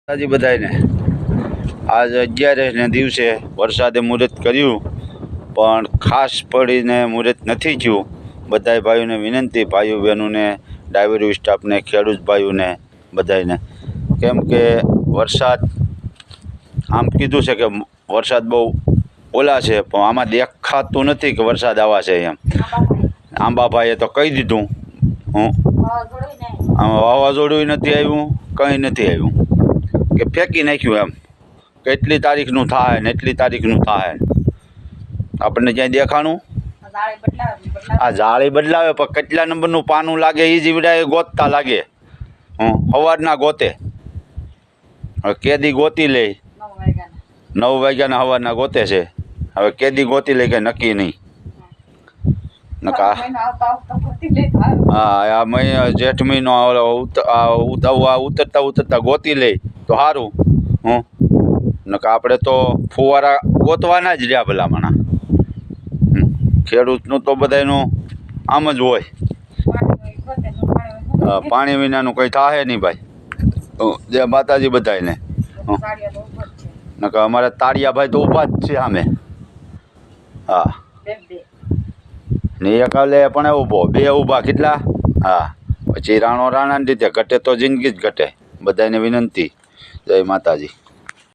માતાજી બધાને આજ 11 ને દિવસે વરસાદે મુહૂર્ત કર્યું પણ ખાસ પડીને મુહૂર્ત નથી થયું। બધાય ભાઈઓને વિનંતી, ભાઈઓ બહેનોને, ડ્રાઈવર સ્ટાફને, ખેડૂત ભાઈઓને બધાને, કેમ કે વરસાદ આમ કીધું છે કે વરસાદ બહુ ઓલા છે પણ આમાં દેખાતું નથી કે વરસાદ આવા છે એમ। આંબાભાઈએ તો કહી દીધું, આમાં વાવાઝોડું નથી આવ્યું, કંઈ નથી આવ્યું, કે ફેંકી નાખ્યું એમ, કેટલી તારીખનું થાય ને એટલી તારીખનું થાય। આપણને ક્યાંય દેખાણું આ જાળી બદલાવે પણ કેટલા નંબરનું પાનું લાગે એ જીવડા ગોતતા લાગે। સવારના ગોતે, હવે કેદી ગોતી લે, 9 વાગ્યાના સવારના ગોતે છે, હવે કેદી ગોતી લે કે નક્કી નહીં। હા, આ મહિના જેઠ મહિનો ઉતરતા ઉતરતા ગોતી લે તો સારું। નકા આપણે તો ફુવારા ગોતવાના જ રહ્યા ભલામણા। ખેડૂતનું તો બધાયનું આમ જ હોય, પાણી વિનાનું કંઈ થાય નહીં ભાઈ। જય માતાજી બધાયને। નકા અમારે તાળિયાભાઈ તો ઊભા જ છે સામે। હા, ને એક હાલે પણ ઊભો, 2 ઊભા કેટલા? હા, પછી રાણાની રીતે ઘટે તો જિંદગી જ ઘટે। બધાને વિનંતી, જય માતાજી।